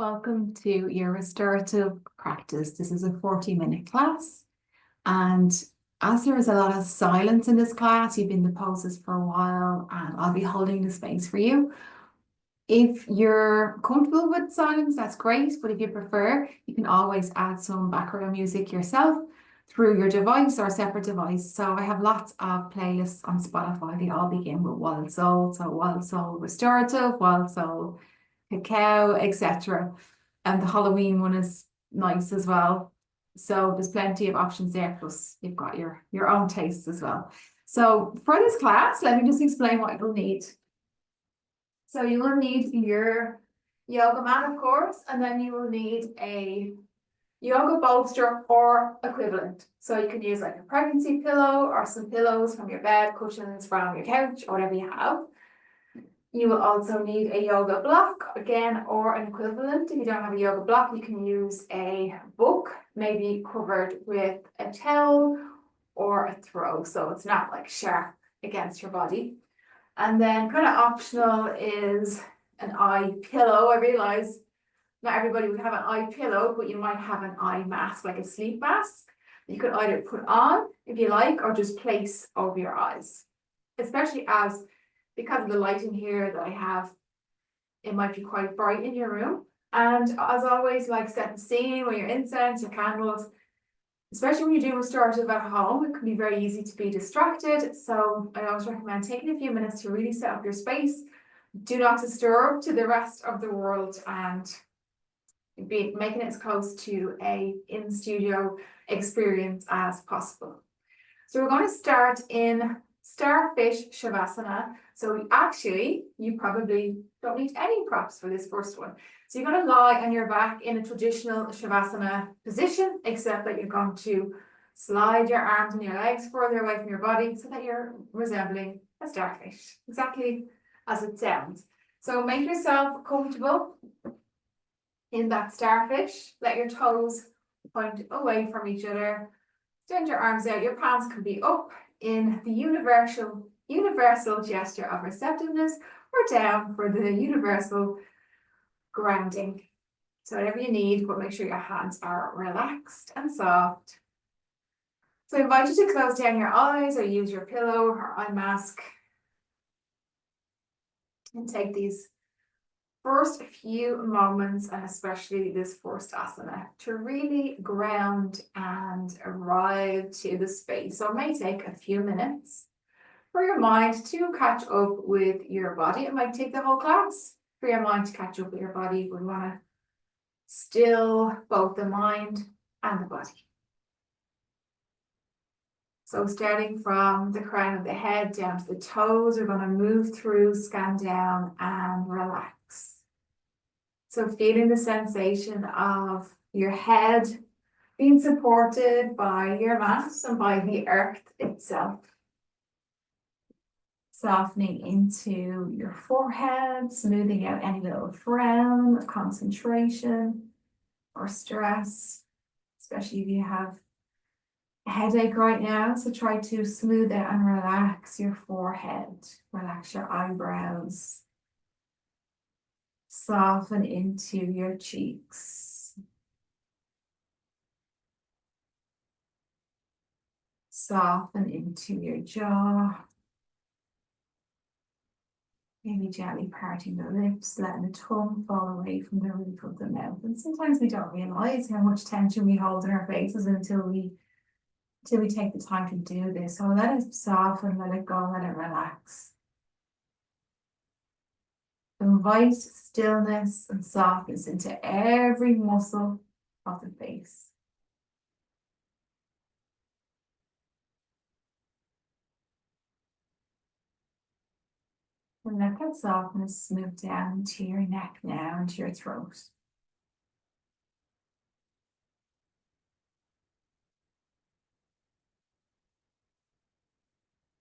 Welcome to your restorative practice. This is a 40-minute class, and as there is a lot of silence in this class, you've been in the poses for a while, and I'll be holding the space for you. If you're comfortable with silence, that's great, but if you prefer, you can always add some background music yourself through your device or a separate device. So I have lots of playlists on Spotify. They all begin with Wild Soul, so Wild Soul Restorative, Wild Soul Cacao, etc. And the Halloween one is nice as well. So there's plenty of options there, plus you've got your own tastes as well. So for this class, let me just explain what you'll need. So you will need your yoga mat, of course, and then you will need a yoga bolster or equivalent. So you can use like a pregnancy pillow or some pillows from your bed, cushions from your couch, or whatever you have. You will also need a yoga block, again, or an equivalent. If you don't have a yoga block, you can use a book, maybe covered with a towel or a throw, so it's not like sharp against your body. And then kind of optional is an eye pillow. I realize not everybody would have an eye pillow, but you might have an eye mask, like a sleep mask. You could either put on, if you like, or just place over your eyes, especially because of the lighting here that I have, it might be quite bright in your room. And as always, like, set the scene with your incense, your candles, especially when you do restorative at home, it can be very easy to be distracted. So I always recommend taking a few minutes to really set up your space. Do not disturb to the rest of the world, and making it as close to a in-studio experience as possible. So we're going to start in Starfish Savasana. So you probably don't need any props for this first one. So you're going to lie on your back in a traditional Savasana position, except that you're going to slide your arms and your legs further away from your body so that you're resembling a starfish, exactly as it sounds. So make yourself comfortable in that starfish. Let your toes point away from each other. Extend your arms out. Your palms can be up in the universal gesture of receptiveness, or down for the universal grounding. So whatever you need, but make sure your hands are relaxed and soft. So I invite you to close down your eyes or use your pillow or eye mask, and take these first few moments, and especially this first asana, to really ground and arrive to the space. So it may take a few minutes for your mind to catch up with your body. It might take the whole class for your mind to catch up with your body. We want to still both the mind and the body. So starting from the crown of the head down to the toes, we're going to move through, scan down, and relax. So feeling the sensation of your head being supported by your mat and by the earth itself. Softening into your forehead, smoothing out any little frown of concentration or stress, especially if you have a headache right now. So try to smooth out and relax your forehead, relax your eyebrows. Soften into your cheeks. Soften into your jaw. Maybe gently parting the lips, letting the tongue fall away from the roof of the mouth. And sometimes we don't realize how much tension we hold in our faces until we take the time to do this. So let it soften, let it go, let it relax. Invite stillness and softness into every muscle of the face. And let that softness move down to your neck now and to your throat.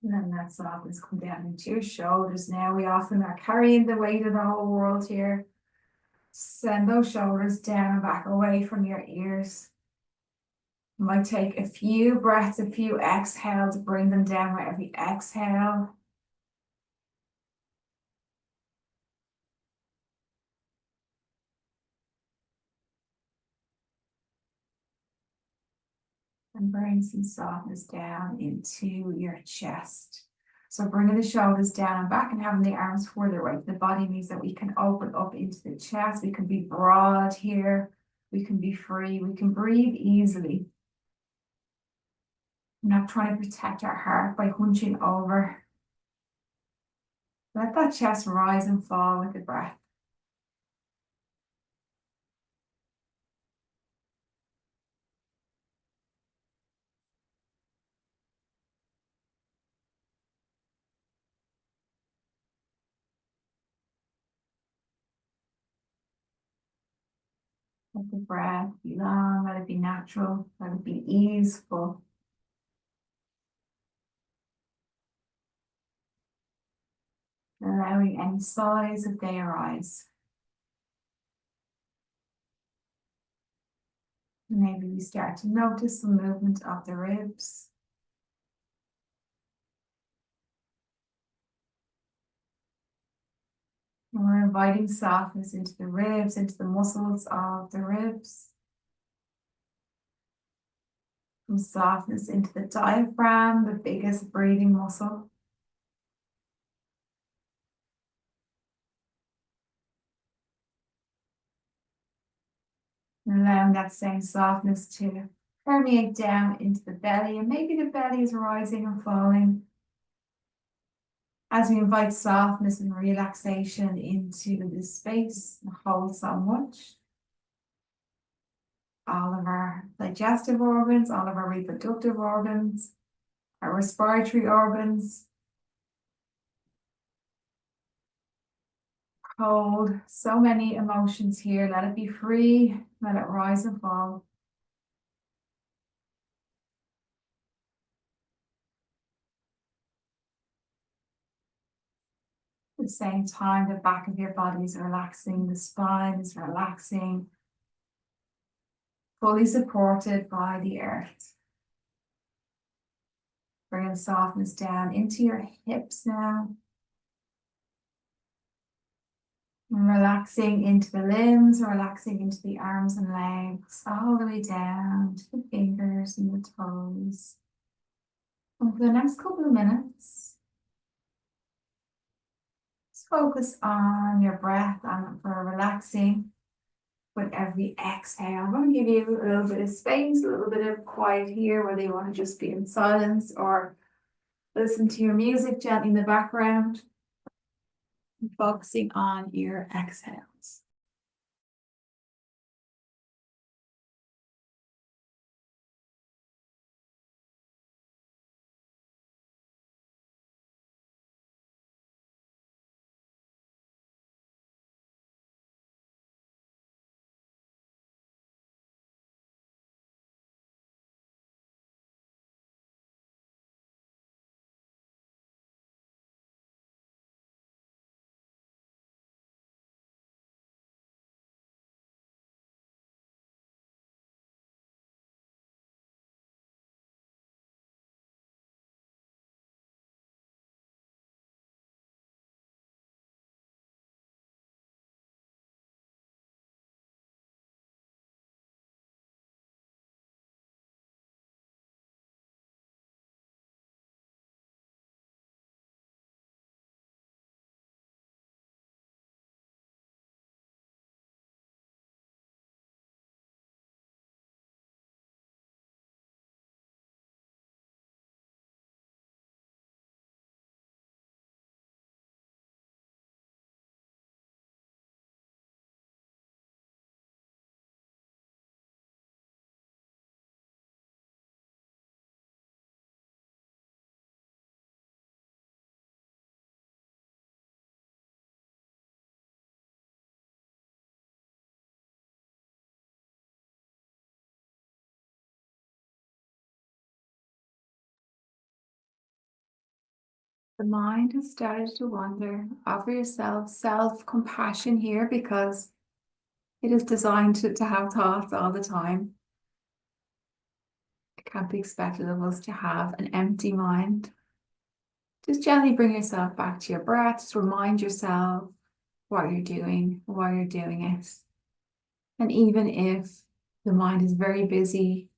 And then that softness come down into your shoulders. Now we often are carrying the weight of the whole world here. Send those shoulders down and back away from your ears. You might take a few breaths, a few exhales, bring them down with every exhale. And bring some softness down into your chest. So bringing the shoulders down and back and having the arms further away from the body means that we can open up into the chest. We can be broad here. We can be free. We can breathe easily. We're not trying to protect our heart by hunching over. Let that chest rise and fall with the breath. Let the breath be long, let it be natural, let it be easeful. Allowing any sighs if they arise. Maybe we start to notice the movement of the ribs. And we're inviting softness into the ribs, into the muscles of the ribs. Some softness into the diaphragm, the biggest breathing muscle. And allowing that same softness to permeate down into the belly, and maybe the belly is rising and falling as we invite softness and relaxation into this space and hold so much. All of our digestive organs, all of our reproductive organs, our respiratory organs. Hold so many emotions here. Let it be free. Let it rise and fall. At the same time, the back of your body is relaxing, the spine is relaxing, fully supported by the earth. Bring softness down into your hips now. And relaxing into the limbs, relaxing into the arms and legs, all the way down to the fingers and the toes. And for the next couple of minutes, just focus on your breath and for relaxing with every exhale. I'm going to give you a little bit of space, a little bit of quiet here, whether you want to just be in silence or listen to your music gently in the background. Focusing on your exhales. The mind has started to wander. Offer yourself self-compassion here because it is designed to have thoughts all the time. It can't be expected of us to have an empty mind. Just gently bring yourself back to your breath. Just remind yourself what you're doing, why you're doing it. And even if the mind is very busy,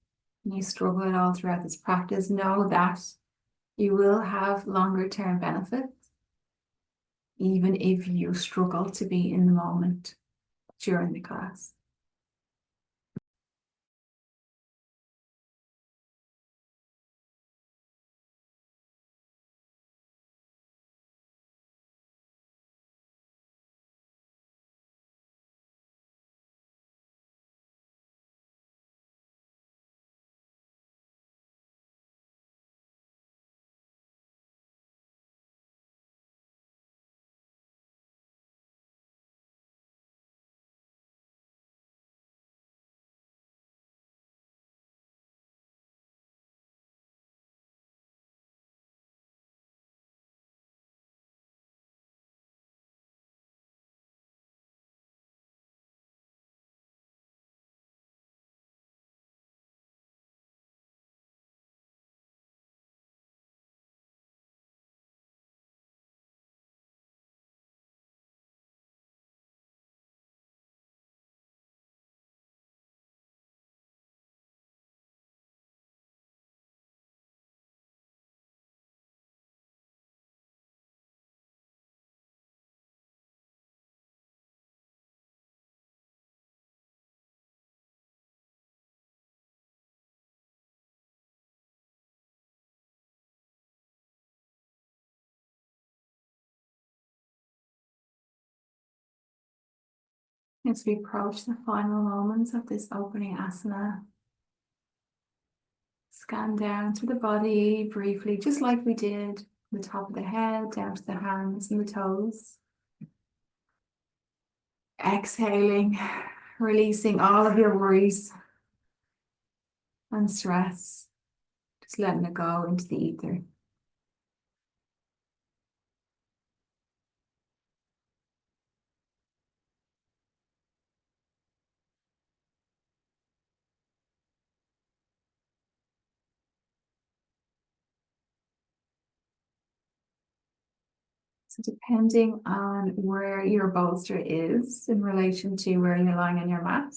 and you struggle at all throughout this practice, know that you will have longer term benefits, even if you struggle to be in the moment during the class. As we approach the final moments of this opening asana, scan down to the body briefly, just like we did the top of the head, down to the hands and the toes. Exhaling, releasing all of your worries and stress, just letting it go into the ether. So depending on where your bolster is in relation to where you're lying on your mat,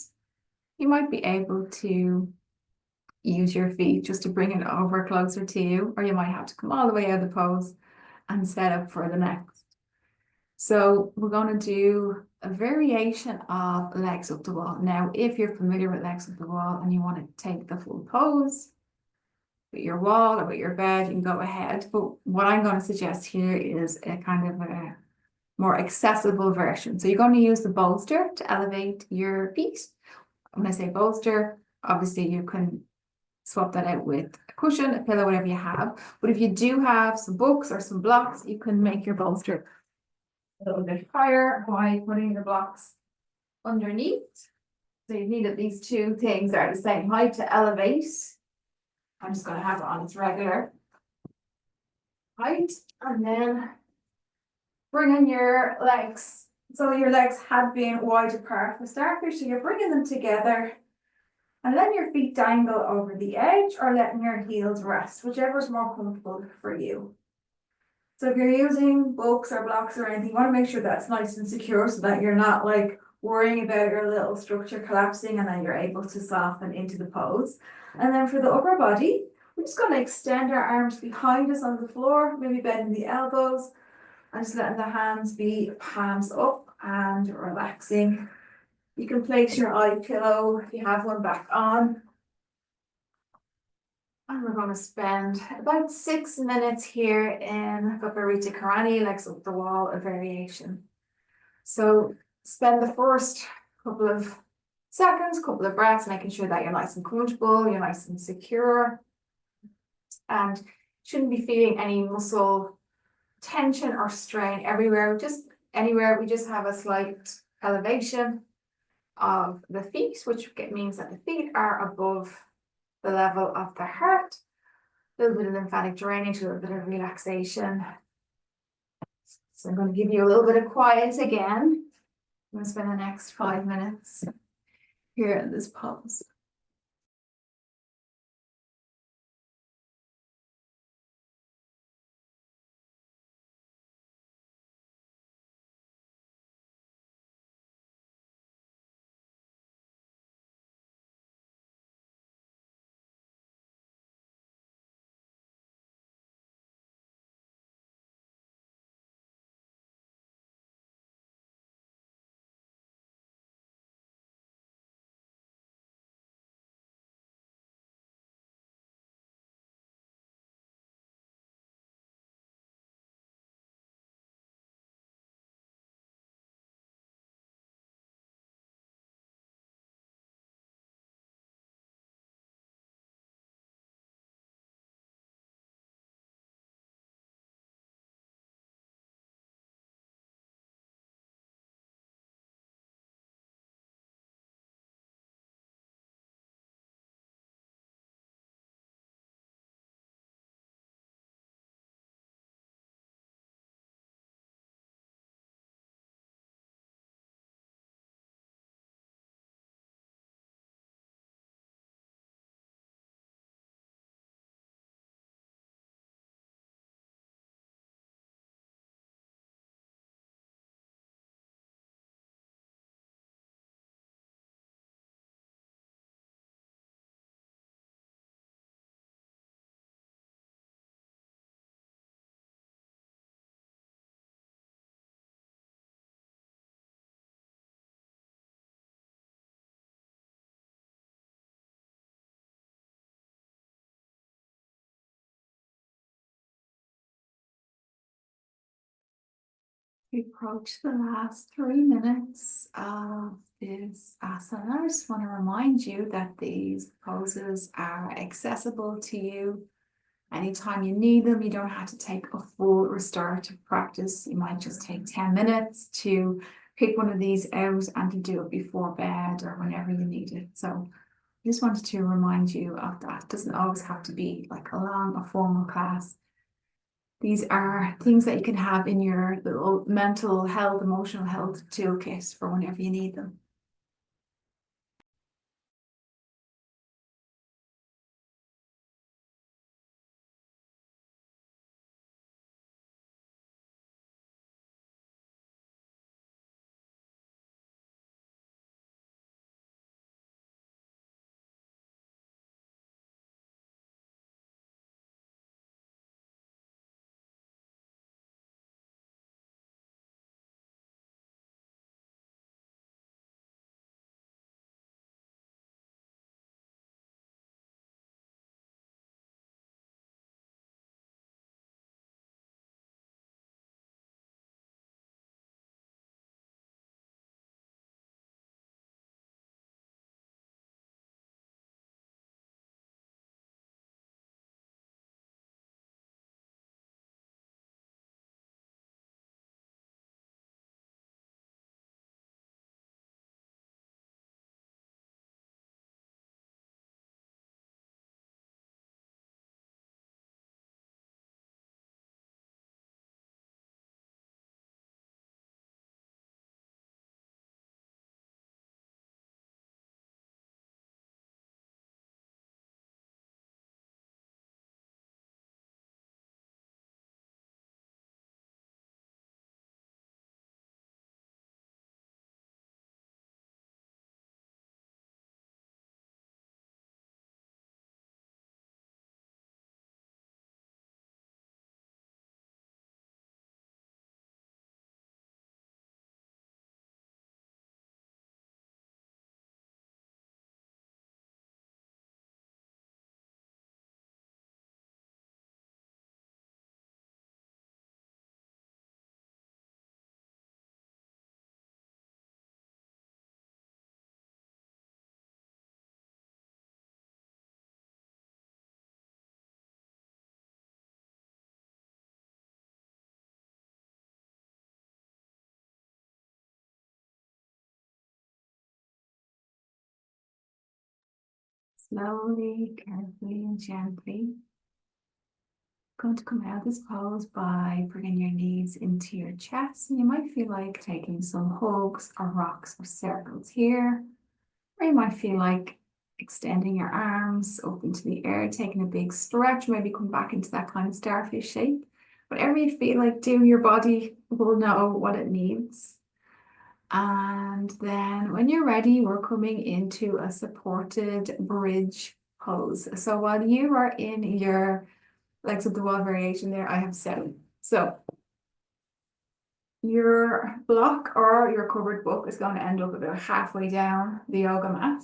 you might be able to use your feet just to bring it over closer to you, or you might have to come all the way out of the pose and set up for the next. So we're going to do a variation of legs up the wall. Now, if you're familiar with legs up the wall and you want to take the full pose with your wall or with your bed, you can go ahead. But what I'm going to suggest here is a kind of a more accessible version. So you're going to use the bolster to elevate your feet. When I say bolster, obviously you can swap that out with a cushion, a pillow, whatever you have. But if you do have some books or some blocks, you can make your bolster a little bit higher by putting the blocks underneath. So you need at least two things that are the same height to elevate. I'm just going to have it on its regular height, and then bring in your legs. So your legs had been wide apart for starters, so you're bringing them together and letting your feet dangle over the edge or letting your heels rest, whichever is more comfortable for you. So if you're using books or blocks or anything, you want to make sure that's nice and secure so that you're not like worrying about your little structure collapsing, and then you're able to soften into the pose. And then for the upper body, we're just going to extend our arms behind us on the floor, maybe bending the elbows, and just letting the hands be palms up and relaxing. You can place your eye pillow if you have one back on. And we're going to spend about 6 minutes here in Viparita Karani, legs up the wall, a variation. So spend the first couple of seconds, couple of breaths, making sure that you're nice and comfortable, you're nice and secure, and shouldn't be feeling any muscle tension or strain everywhere, just anywhere. We just have a slight elevation of the feet, which means that the feet are above the level of the heart. A little bit of lymphatic drainage, a little bit of relaxation. So I'm going to give you a little bit of quiet again. I'm going to spend the next 5 minutes here in this pose. We approach the last 3 minutes of this asana. I just want to remind you that these poses are accessible to you anytime you need them. You don't have to take a full restorative practice. You might just take 10 minutes to pick one of these out and to do it before bed or whenever you need it. So I just wanted to remind you of that. It doesn't always have to be like a formal class. These are things that you can have in your little mental health, emotional health toolkit for whenever you need them. Slowly, carefully, and gently. Going to come out of this pose by bringing your knees into your chest. And you might feel like taking some hugs or rocks or circles here. Or you might feel like extending your arms up into the air, taking a big stretch, maybe come back into that kind of starfish shape. Whatever you feel like doing, your body will know what it needs. And then when you're ready, we're coming into a supported bridge pose. So while you are in your legs of the wall variation there, I have 7. So your block or your covered book is going to end up about halfway down the yoga mat.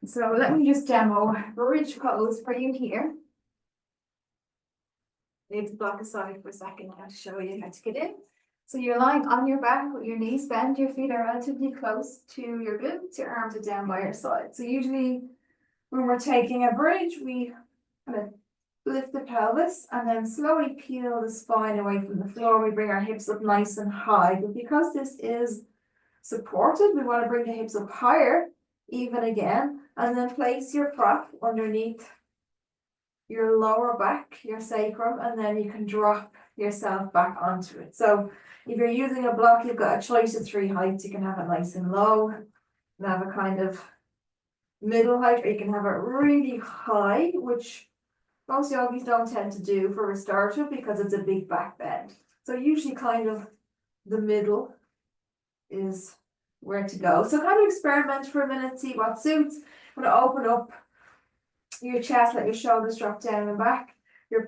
So let me just demo bridge pose for you here. Leave the block aside for a second now to show you how to get in. So you're lying on your back with your knees bent, your feet are relatively close to your glutes, your arms are down by your side. So usually when we're taking a bridge, we kind of lift the pelvis and then slowly peel the spine away from the floor. We bring our hips up nice and high, but because this is supported, we want to bring the hips up higher, even again, and then place your prop underneath your lower back, your sacrum, and then you can drop yourself back onto it. So if you're using a block, you've got a choice of 3 heights. You can have it nice and low and have a kind of middle height, or you can have it really high, which most yogis don't tend to do for restorative because it's a big back bend. So usually kind of the middle is where to go. So kind of experiment for a minute, see what suits. I'm going to open up your chest, let your shoulders drop down and back. Your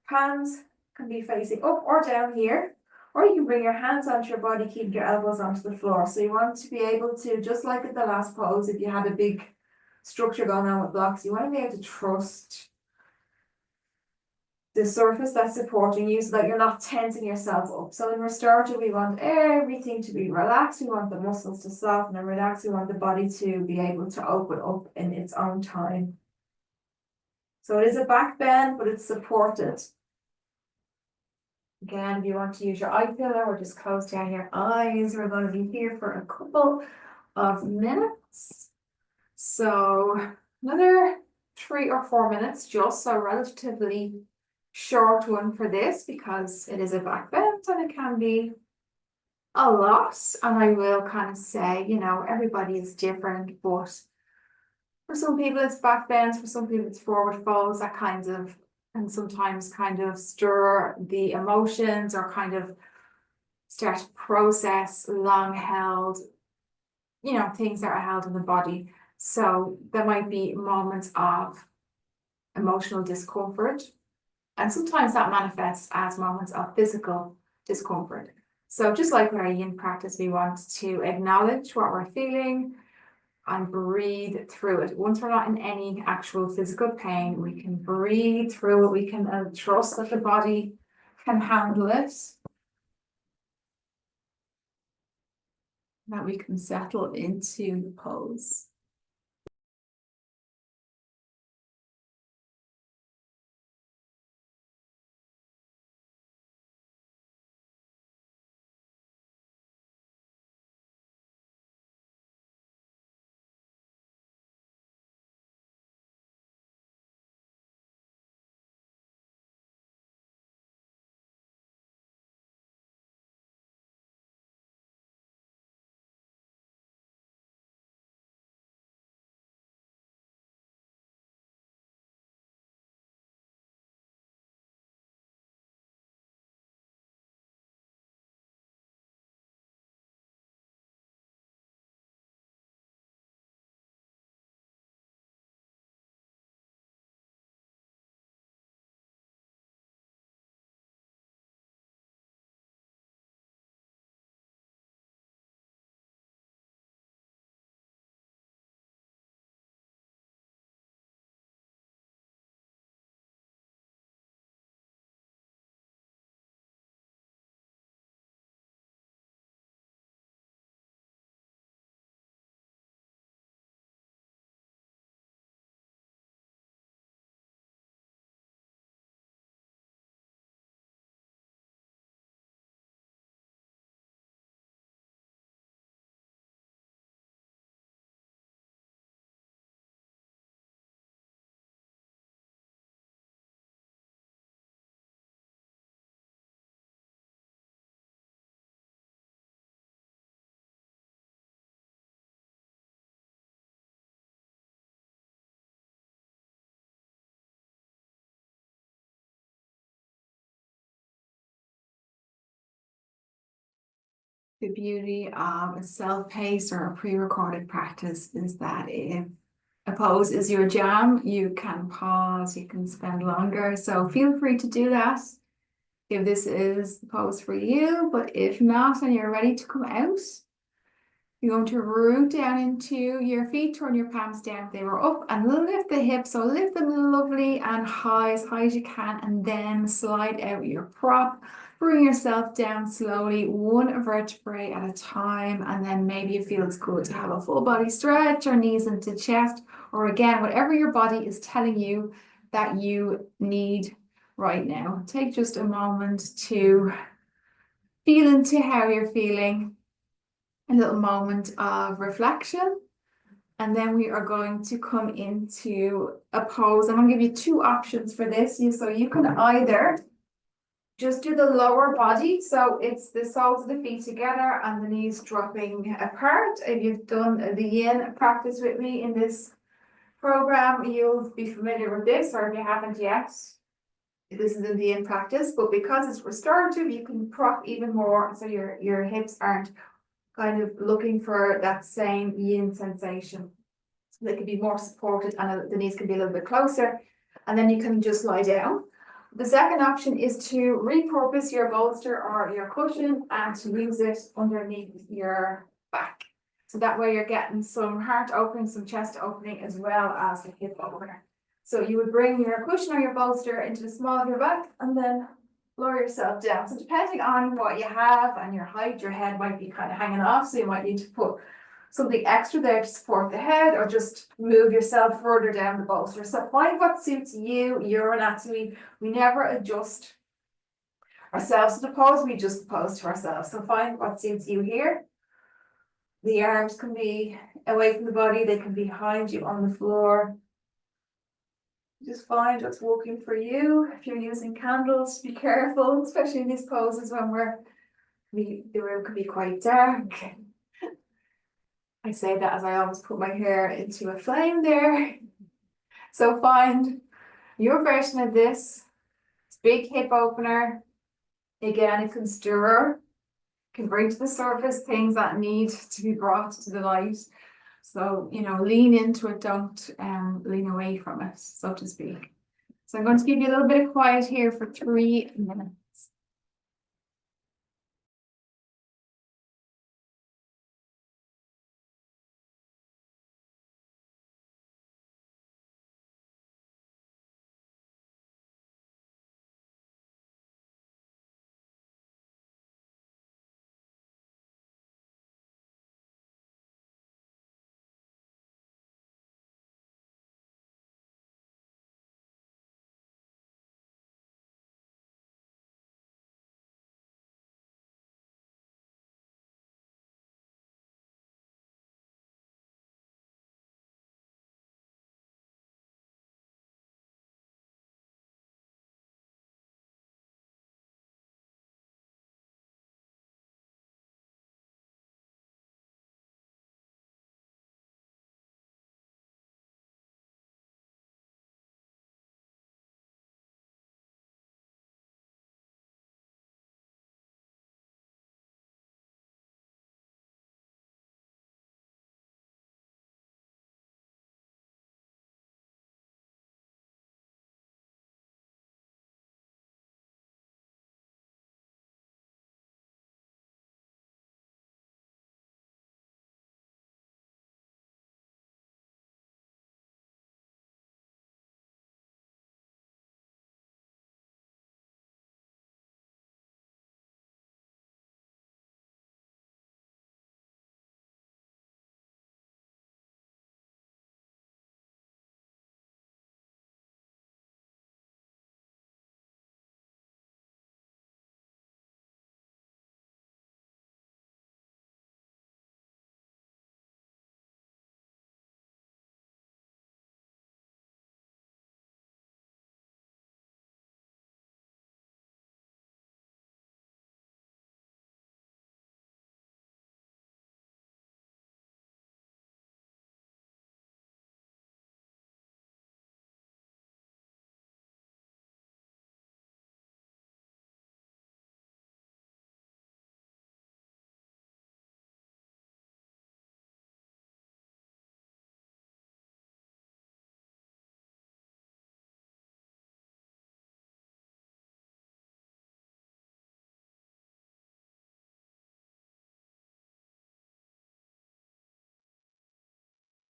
palms can be facing up or down here, or you can bring your hands onto your body, keep your elbows onto the floor. So you want to be able to, just like at the last pose, if you had a big structure going on with blocks, you want to be able to trust the surface that's supporting you so that you're not tensing yourself up. So in restorative, we want everything to be relaxed. We want the muscles to soften and relax. We want the body to be able to open up in its own time. So it is a back bend, but it's supported. Again, if you want to use your eye pillow or just close down your eyes, we're going to be here for a couple of minutes. So another 3 or 4 minutes, just so relatively short one for this because it is a back bend and it can be a lot. And I will kind of say, you know, everybody is different, but for some people it's back bends, for some people it's forward folds, that kind of, and sometimes kind of stir the emotions or kind of start to process long held, you know, things that are held in the body. So there might be moments of emotional discomfort. And sometimes that manifests as moments of physical discomfort. So just like with our yin practice, we want to acknowledge what we're feeling and breathe through it. Once we're not in any actual physical pain, we can breathe through it. We can trust that the body can handle it. That we can settle into the pose. The beauty of a self-paced or a pre-recorded practice is that if a pose is your jam, you can pause, you can spend longer. So feel free to do that if this is the pose for you. But if not, and you're ready to come out, you're going to root down into your feet, turn your palms down if they were up, and lift the hips. So lift them lovely and high as you can, and then slide out your prop. Bring yourself down slowly, one vertebrae at a time, and then maybe it feels good to have a full body stretch or knees into chest, or again, whatever your body is telling you that you need right now. Take just a moment to feel into how you're feeling. A little moment of reflection, and then we are going to come into a pose. I'm going to give you 2 options for this. So you can either just do the lower body, so it's the soles of the feet together and the knees dropping apart. If you've done the yin practice with me in this program, you'll be familiar with this, or if you haven't yet, this is in the yin practice. But because it's restorative, you can prop even more, so your hips aren't kind of looking for that same yin sensation. So they can be more supported and the knees can be a little bit closer, and then you can just lie down. The second option is to repurpose your bolster or your cushion and to use it underneath your back. So that way you're getting some heart opening, some chest opening, as well as the hip opener. So you would bring your cushion or your bolster into the small of your back and then lower yourself down. So depending on what you have and your height, your head might be kind of hanging off. So you might need to put something extra there to support the head, or just move yourself further down the bolster. So find what suits you, your anatomy. We never adjust ourselves to the pose, we just pose to ourselves. So find what suits you here. The arms can be away from the body, they can be behind you on the floor. Just find what's working for you. If you're using candles, be careful, especially in these poses when the room can be quite dark. I say that as I always put my hair into a flame there. So find your version of this. It's big hip opener. Again, it can stir, can bring to the surface things that need to be brought to the light. So, lean into it, don't lean away from it, so to speak. So I'm going to give you a little bit of quiet here for 3 minutes.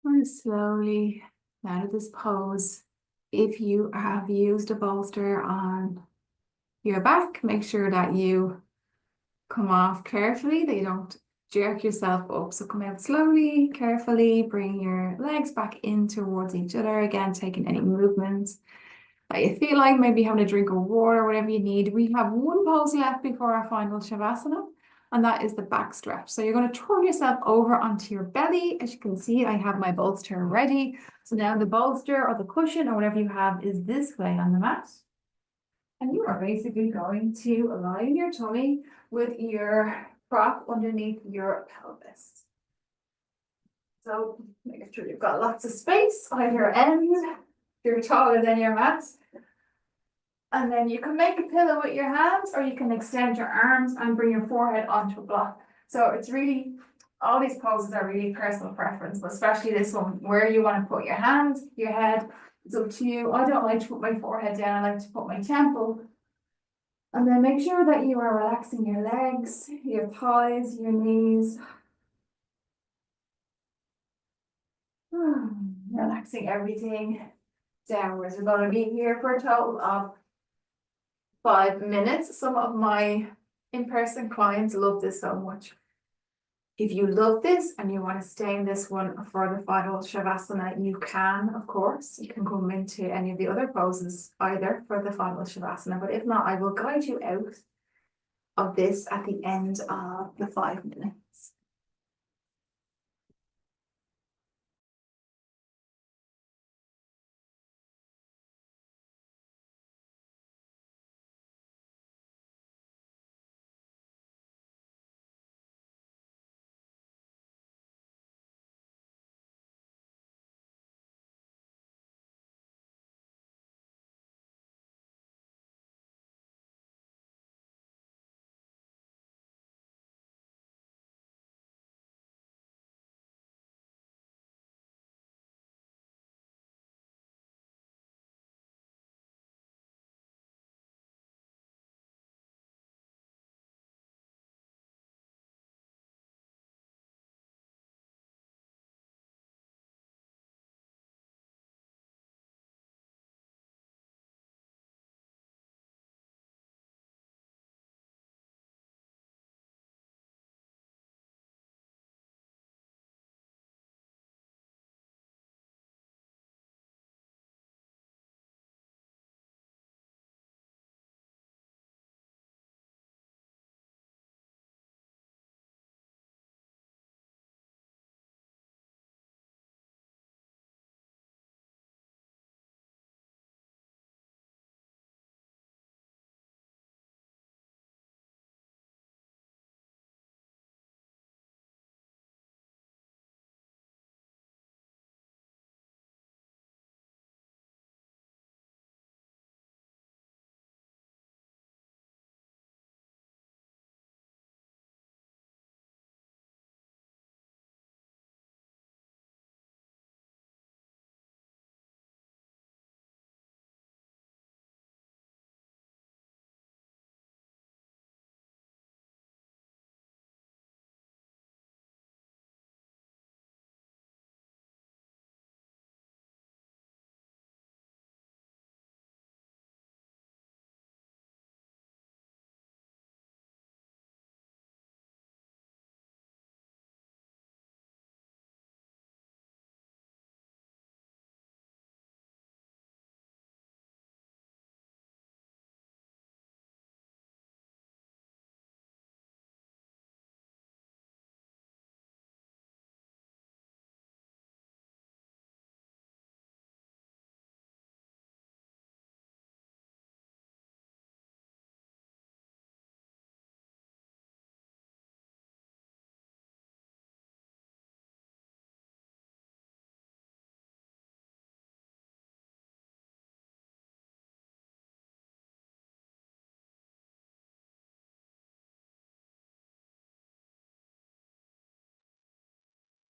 And slowly out of this pose. If you have used a bolster on your back, make sure that you come off carefully, that you don't jerk yourself up. So come out slowly, carefully, bring your legs back in towards each other. Again, taking any movements that you feel like, maybe having a drink of water, whatever you need. We have one pose left before our final Savasana, and that is the back stretch. So you're going to turn yourself over onto your belly. As you can see, I have my bolster ready. So now the bolster or the cushion or whatever you have is this way on the mat. And you are basically going to align your tummy with your prop underneath your pelvis. So make sure you've got lots of space on your end. You're taller than your mat. And then you can make a pillow with your hands, or you can extend your arms and bring your forehead onto a block. So it's really, all these poses are really personal preference, but especially this one, where you want to put your hands, your head, it's up to you. I don't like to put my forehead down, I like to put my temple. And then make sure that you are relaxing your legs, your thighs, your knees. Relaxing everything. downwards. We're going to be here for a total of 5 minutes. Some of my in-person clients love this so much. If you love this and you want to stay in this one for the final Shavasana, you can, of course. You can come into any of the other poses either for the final Shavasana. But if not, I will guide you out of this at the end of the 5 minutes.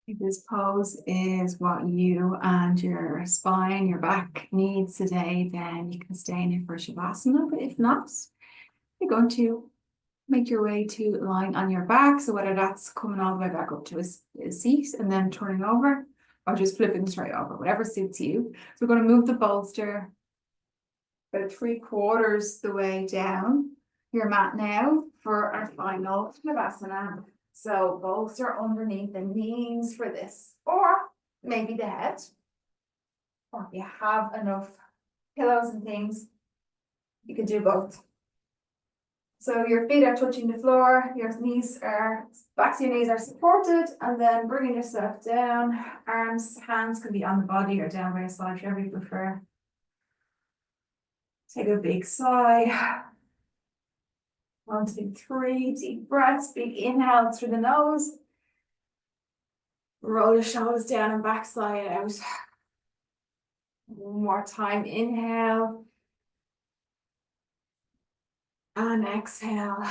If this pose is what you and your spine, your back needs today, then you can stay in it for Shavasana. But if not, you're going to make your way to lying on your back. So whether that's coming all the way back up to a seat and then turning over, or just flipping straight over, whatever suits you. So we're going to move the bolster about 3/4 the way down your mat now for our final Shavasana. So bolster underneath the knees for this, or maybe the head, or if you have enough pillows and things, you can do both. So your feet are touching the floor, your knees are, backs of your knees are supported, and then bringing yourself down. Arms, hands can be on the body or down by your side, whatever you prefer. Take a big sigh. 1, 2, 3, deep breaths, big inhale through the nose. Roll the shoulders down and back side out. One more time, inhale. And exhale.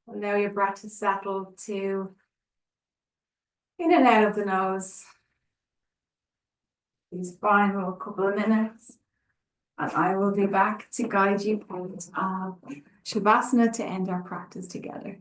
Allow your breath to settle to in and out of the nose. These final couple of minutes. And I will be back to guide you out of Shavasana to end our practice together.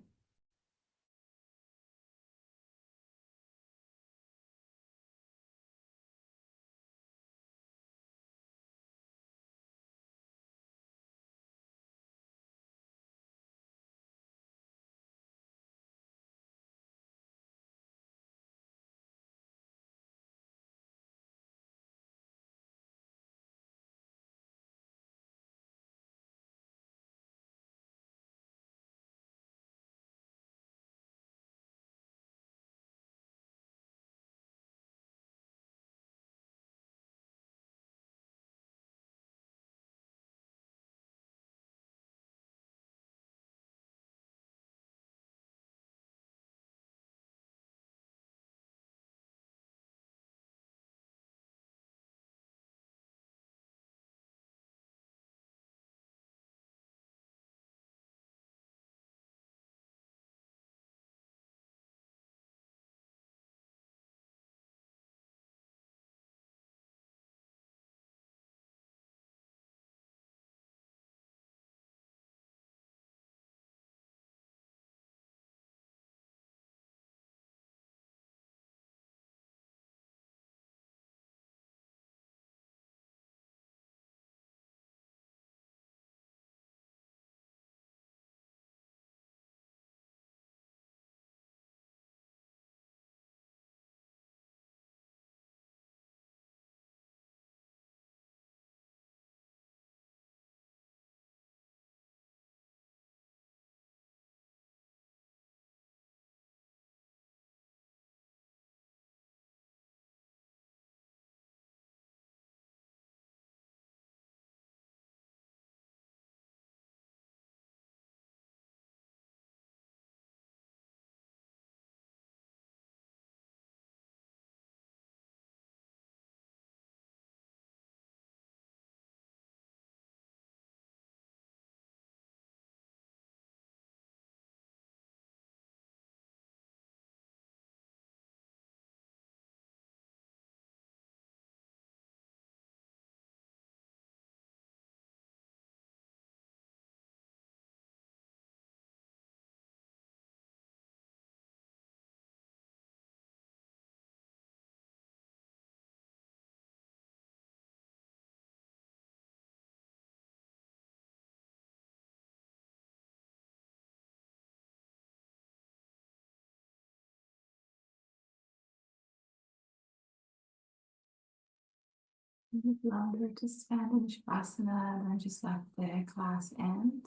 A bit longer to spend in Savasana, and then just let the class end.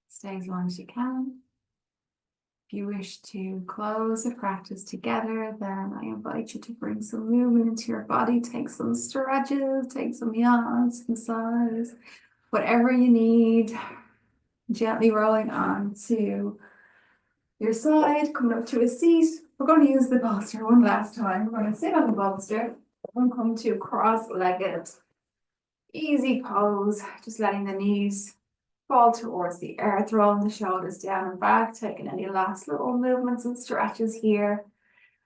Stay as long as you can. If you wish to close the practice together, then I invite you to bring some movement into your body. Take some stretches, take some yawns, some sighs, whatever you need. Gently rolling onto your side, coming up to a seat. We're going to use the bolster one last time. We're going to sit on the bolster. We're going to come to cross-legged. Easy pose, just letting the knees fall towards the earth, rolling the shoulders down and back, taking any last little movements and stretches here.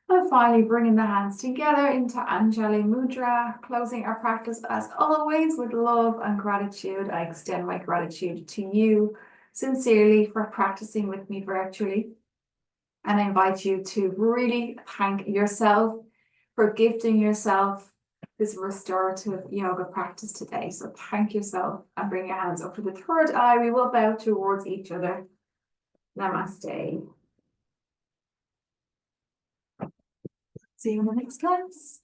And finally bringing the hands together into Anjali Mudra, closing our practice as always with love and gratitude. I extend my gratitude to you sincerely for practicing with me virtually. And I invite you to really thank yourself for gifting yourself this restorative yoga practice today. So thank yourself and bring your hands up to the third eye. We will bow towards each other. Namaste. See you in the next class.